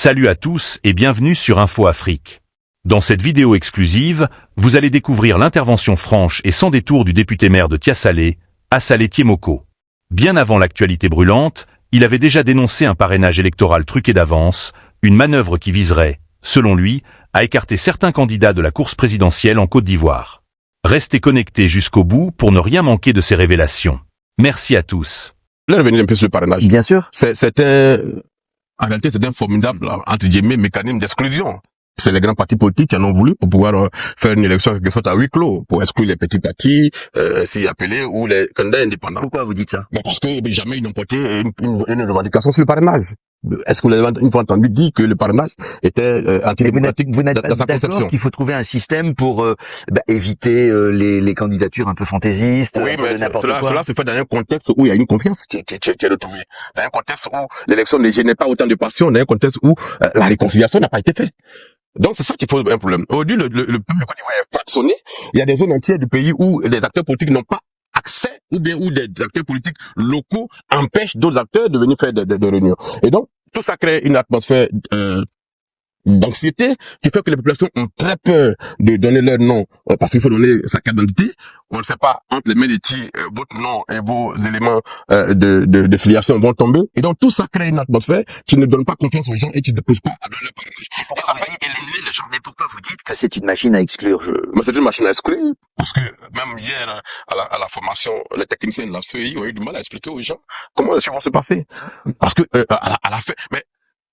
Salut à tous et bienvenue sur Info Afrique. Dans cette vidéo exclusive, vous allez découvrir l'intervention franche et sans détour du député-maire de Tiassalé, Assalé Tiemoko. Bien avant l'actualité brûlante, il avait déjà dénoncé un parrainage électoral truqué d'avance, une manœuvre qui viserait, selon lui, à écarter certains candidats de la course présidentielle en Côte d'Ivoire. Restez connectés jusqu'au bout pour ne rien manquer de ces révélations. Merci à tous. Je vais revenir un peu sur le parrainage. Bien sûr. En réalité, c'est un formidable, entre guillemets, mécanisme d'exclusion. C'est les grands partis politiques qui en ont voulu pour pouvoir faire une élection quelque sorte à huis clos, pour exclure les petits partis, s'y appeler, ou les candidats indépendants. Pourquoi vous dites ça? Mais parce que jamais ils n'ont porté une revendication sur le parrainage. Est-ce que vous avez une fois entendu dire que le parrainage était antidémocratique Vous n'êtes pas dans sa d'accord conception? qu'il faut trouver un système pour éviter les candidatures un peu fantaisistes, Oui, mais n'importe quoi. cela se fait dans un contexte où il y a une confiance qui est retrouvée. Dans un contexte où l'élection ne génère pas autant de passion, dans un contexte où la réconciliation n'a pas été faite. Donc c'est ça qui pose un problème. Aujourd'hui, le peuple Côte d'Ivoire est fractionné. Il y a des zones entières du pays où les acteurs politiques n'ont pas accès, ou bien où des acteurs politiques locaux empêchent d'autres acteurs de venir faire des réunions. Et donc, tout ça crée une atmosphère d'anxiété qui fait que les populations ont très peur de donner leur nom parce qu'il faut donner sa carte d'identité. On ne sait pas entre les mains de qui votre nom et vos éléments de filiation vont tomber. Et donc tout ça crée une atmosphère qui ne donne pas confiance aux gens et qui ne pousse pas à donner leur parrainage. Et ça fait éliminer les gens. Mais pourquoi vous dites que c'est une machine à exclure? Mais c'est une machine à exclure parce que même hier à la formation, les techniciens de la CEI ont eu du mal à expliquer aux gens comment les choses vont se passer. Parce que à la fin, mais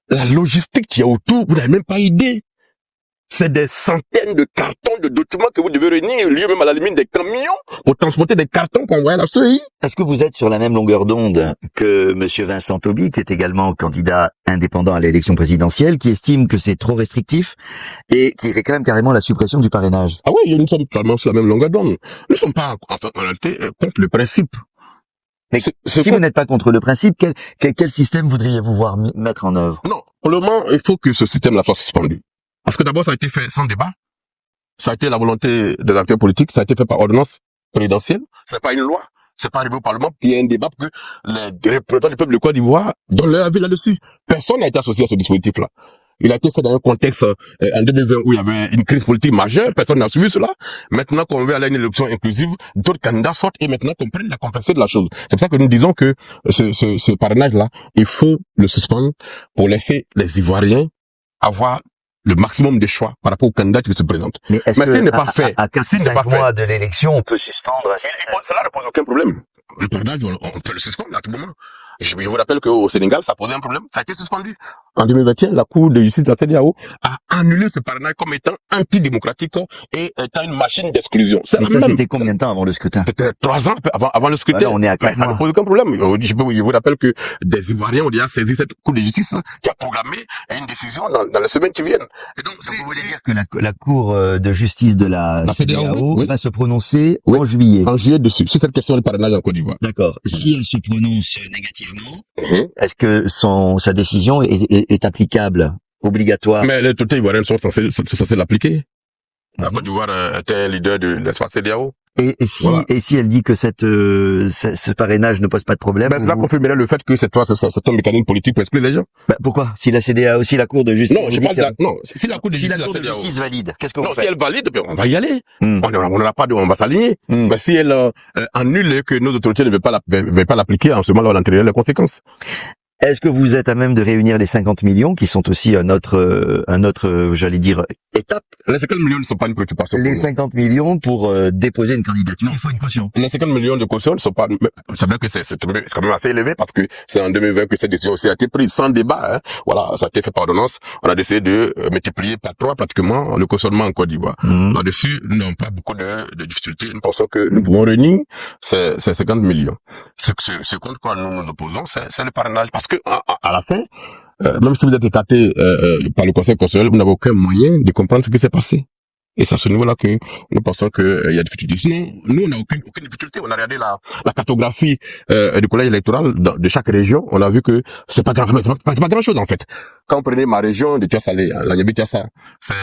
la logistique qu'il y a autour, vous n'avez même pas idée. C'est des centaines de cartons de documents que vous devez réunir, lieu même à la limite des camions pour transporter des cartons pour envoyer à la CEI. Est-ce que vous êtes sur la même longueur d'onde que monsieur Vincent Toby, qui est également candidat indépendant à l'élection présidentielle, qui estime que c'est trop restrictif et qui réclame carrément la suppression du parrainage? Ah oui, nous sommes totalement sur la même longueur d'onde. Nous ne sommes pas, en réalité, contre le principe. Mais si vous n'êtes pas contre le principe, quel système voudriez-vous voir mettre en œuvre? Non, pour le moment, il faut que ce système-là soit suspendu. Parce que d'abord, ça a été fait sans débat. Ça a été la volonté des acteurs politiques. Ça a été fait par ordonnance présidentielle. Ce n'est pas une loi. C'est pas arrivé au Parlement. Il y a un débat pour que les représentants du peuple de Côte d'Ivoire donnent leur avis là-dessus. Personne n'a été associé à ce dispositif-là. Il a été fait dans un contexte en 2020 où il y avait une crise politique majeure. Personne n'a suivi cela. Maintenant qu'on veut aller à une élection inclusive, d'autres candidats sortent et maintenant qu'on prenne la complexité de la chose. C'est pour ça que nous disons que ce parrainage-là, il faut le suspendre pour laisser les Ivoiriens avoir le maximum de choix par rapport aux candidats qui se présentent. Mais est-ce que s'il n'est pas fait, à 4-5 mois de l'élection, on peut suspendre un système? Cela ne pose aucun problème. Le parrainage, on peut le suspendre à tout moment. Je vous rappelle qu'au Sénégal, ça posait un problème. Ça a été suspendu. En 2021, la Cour de justice de la CEDEAO a annulé ce parrainage comme étant antidémocratique et étant une machine d'exclusion. Mais ça, c'était combien de temps avant le scrutin? Peut-être 3 ans avant le scrutin. Voilà, on est à 4 Ça mois. ne pose aucun problème. Je vous rappelle que des Ivoiriens ont déjà saisi cette Cour de justice qui a programmé une décision dans les semaines qui viennent. Et donc, vous voulez dire que la Cour de justice de la CEDEAO oui. va se prononcer en juillet? En juillet dessus, sur cette question du parrainage en Côte d'Ivoire. D'accord. Si elle se prononce négativement, est-ce que sa décision est applicable, obligatoire? Mais les autorités ivoiriennes sont censées l'appliquer. La Côte d'Ivoire était un leader de l'espace CEDEAO. Et si elle dit que ce parrainage ne pose pas de problème? Ben, cela confirmerait le fait que c'est un mécanisme politique pour exclure les gens. Pourquoi? Si la CEDEAO, si la Cour de justice... Non, si la Cour de justice valide, qu'est-ce que vous faites? Si elle valide, on va y aller. On n'aura pas on va s'aligner. Mais si elle annule que nos autorités ne veulent pas l'appliquer, en ce moment-là, on en tirerait les conséquences. Est-ce que vous êtes à même de réunir les 50 millions qui sont aussi un autre, j'allais dire, étape? Les 50 millions ne sont pas une préoccupation. Les 50 millions pour déposer une candidature, il faut une caution. Les 50 millions de caution ne sont pas... C'est vrai que c'est quand même assez élevé parce que c'est en 2020 que cette décision aussi a été prise sans débat. Hein. Voilà, ça a été fait par ordonnance. On a décidé de multiplier par 3 pratiquement le cautionnement en Côte d'Ivoire. Là-dessus, nous n'avons pas beaucoup de difficultés. Nous pensons que nous pouvons réunir ces 50 millions. Ce contre quoi nous nous opposons, c'est le parrainage. Parce que à la fin, même si vous êtes écarté par le Conseil constitutionnel, vous n'avez aucun moyen de comprendre ce qui s'est passé. Et c'est à ce niveau-là que nous pensons qu'il y a des difficultés. Sinon, nous, on n'a aucune difficulté. On a regardé la cartographie du collège électoral de chaque région. On a vu que c'est pas grand-chose, en fait. Quand on prenait ma région de Tiassalé, la Niabi Tiassa, c'est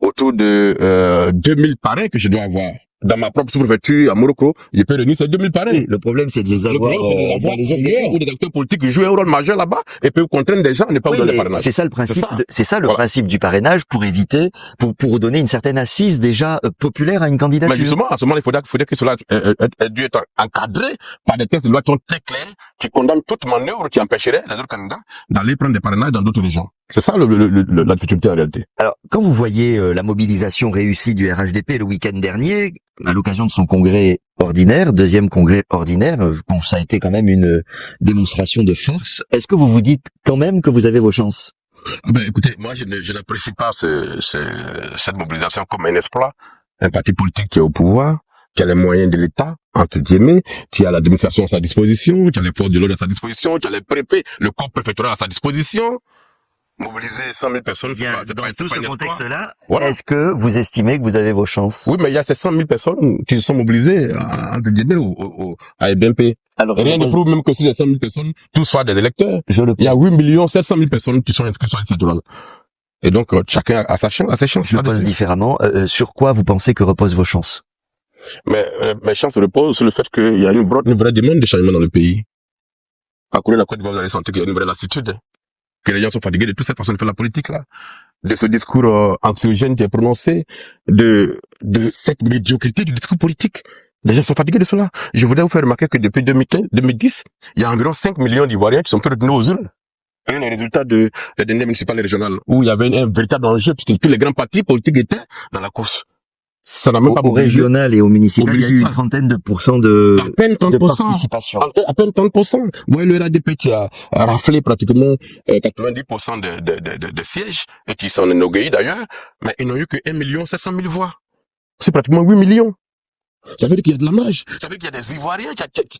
autour de 2000 parrains que je dois avoir dans ma propre sous-préfecture à Morocco, je peux réunir ces 2000 parrains. Oui, le problème, c'est de les Le avoir, problème, c'est de les avoir dans les autres ailleurs, pays. où des acteurs politiques qui jouent un rôle majeur là-bas et peuvent contraindre des gens à ne pas Oui, vous donner le mais parrainage. c'est ça le principe. C'est ça. C'est ça le Voilà. principe du parrainage pour éviter, pour donner une certaine assise déjà populaire à une candidature. Mais justement, à ce moment, il faudrait que cela ait dû être encadré par des textes de loi qui sont très clairs, qui condamnent toute manœuvre qui empêcherait les autres candidats d'aller prendre des parrainages dans d'autres régions. C'est ça la difficulté en réalité. Alors, quand vous voyez la mobilisation réussie du RHDP le week-end dernier, à l'occasion de son congrès ordinaire, deuxième congrès ordinaire, bon, ça a été quand même une démonstration de force. Est-ce que vous vous dites quand même que vous avez vos chances? Ah ben, écoutez, moi, je n'apprécie pas cette mobilisation comme un exploit. Un parti politique qui est au pouvoir, qui a les moyens de l'État, entre guillemets, qui a l'administration à sa disposition, qui a les forces de l'ordre à sa disposition, qui a les préfets, le corps préfectoral à sa disposition. Mobiliser 100 000 personnes, Bien, dans tout ce contexte-là, voilà. est-ce que vous estimez que vous avez vos chances? Oui, mais il y a ces 100 000 personnes qui se sont mobilisées, entre guillemets, à BNP. Alors, Rien ne prouve même que si les 100 000 personnes, tous soient des électeurs. Il y a 8 700 000 personnes qui sont inscrites sur l'électoral. Et donc, chacun a sa chance, a ses chances. Je le pose différemment. Sur quoi vous pensez que reposent vos chances? Mais mes chances reposent sur le fait qu'il y a une vraie demande de changement dans le pays. Parcourir la Côte d'Ivoire, vous allez sentir qu'il y a une vraie lassitude. Que les gens sont fatigués de toute cette façon de faire la politique là, de ce discours anxiogène qui est prononcé, de cette médiocrité du discours politique. Les gens sont fatigués de cela. Je voudrais vous faire remarquer que depuis 2010, il y a environ 5 millions d'Ivoiriens qui sont retenus aux urnes. C'est les résultats de la dernière municipale et régionale, où il y avait un véritable enjeu, puisque tous les grands partis politiques étaient dans la course. Ça n'a même pas Au régional et au municipal, il y a eu une trentaine de pourcents de participation. À peine 30%. Vous voyez le RADP qui a raflé pratiquement 90% de sièges, et qui s'en enorgueillit d'ailleurs, mais ils n'ont eu que 1 700 000 voix. C'est pratiquement 8 millions. Ça veut dire qu'il y a de la marge. Ça veut dire qu'il y a des Ivoiriens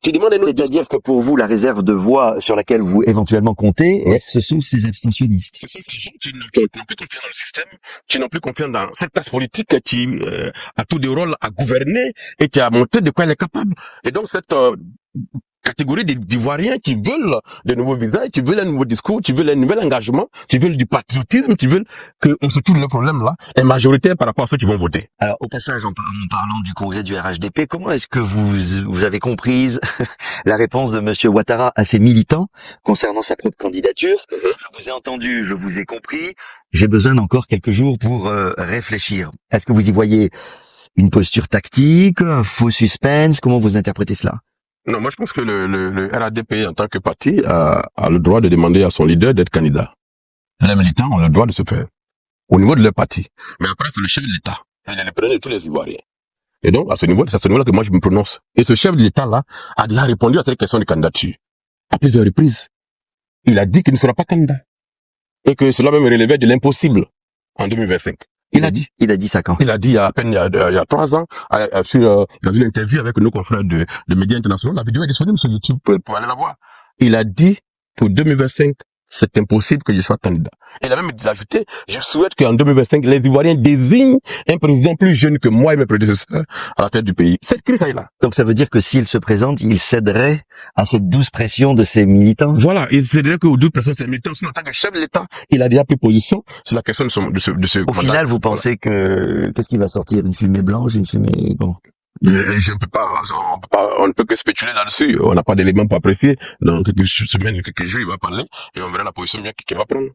qui demandent une... C'est-à-dire que pour vous, la réserve de voix sur laquelle vous éventuellement comptez, Ouais. ce sont ces abstentionnistes. Ce sont ces gens qui n'ont plus confiance dans le système, qui n'ont plus confiance dans cette classe politique qui a tout des rôles à gouverner et qui a montré de quoi elle est capable. Et donc cette catégorie d'Ivoiriens qui veulent de nouveaux visages, qui veulent un nouveau discours, qui veulent un nouvel engagement, qui veulent du patriotisme, qui veulent qu'on se trouve le problème là, est majoritaire par rapport à ceux qui vont voter. Alors, au passage, en parlant du congrès du RHDP, comment est-ce que vous avez comprise la réponse de Monsieur Ouattara à ses militants concernant sa propre candidature? Je vous ai entendu, je vous ai compris. J'ai besoin d'encore quelques jours pour réfléchir. Est-ce que vous y voyez une posture tactique, un faux suspense? Comment vous interprétez cela? Non, moi je pense que le RADP en tant que parti a le droit de demander à son leader d'être candidat. Les militants ont le droit de se faire au niveau de leur parti. Mais après c'est le chef de l'État. Il est le premier de tous les Ivoiriens. Et donc c'est à ce niveau-là que moi je me prononce. Et ce chef de l'État là a déjà répondu à cette question de candidature à plusieurs reprises. Il a dit qu'il ne sera pas candidat et que cela même relevait de l'impossible en 2025. Il a dit ça quand? Il a dit il y a à peine il y a 3 ans, dans une interview avec nos confrères de médias internationaux. La vidéo est disponible sur YouTube pour aller la voir. Il a dit, pour 2025, c'est impossible que je sois candidat. Et il a même ajouté, je souhaite qu'en 2025, les Ivoiriens désignent un président plus jeune que moi et mes prédécesseurs à la tête du pays. Cette crise est là. Donc ça veut dire que s'il se présente, il céderait à cette douce pression de ses militants? Voilà, il céderait qu'aux 12 personnes de ses militants. Sinon, en tant que chef de l'État, il a déjà pris position sur la question de ce Au final, vous pensez que, qu'est-ce qui va sortir? Une fumée blanche, une fumée, bon. Je ne peux pas, on ne peut que spéculer là-dessus. On n'a pas d'éléments pour apprécier. Dans quelques semaines, quelques jours, il va parler et on verra la position bien qu'il va prendre.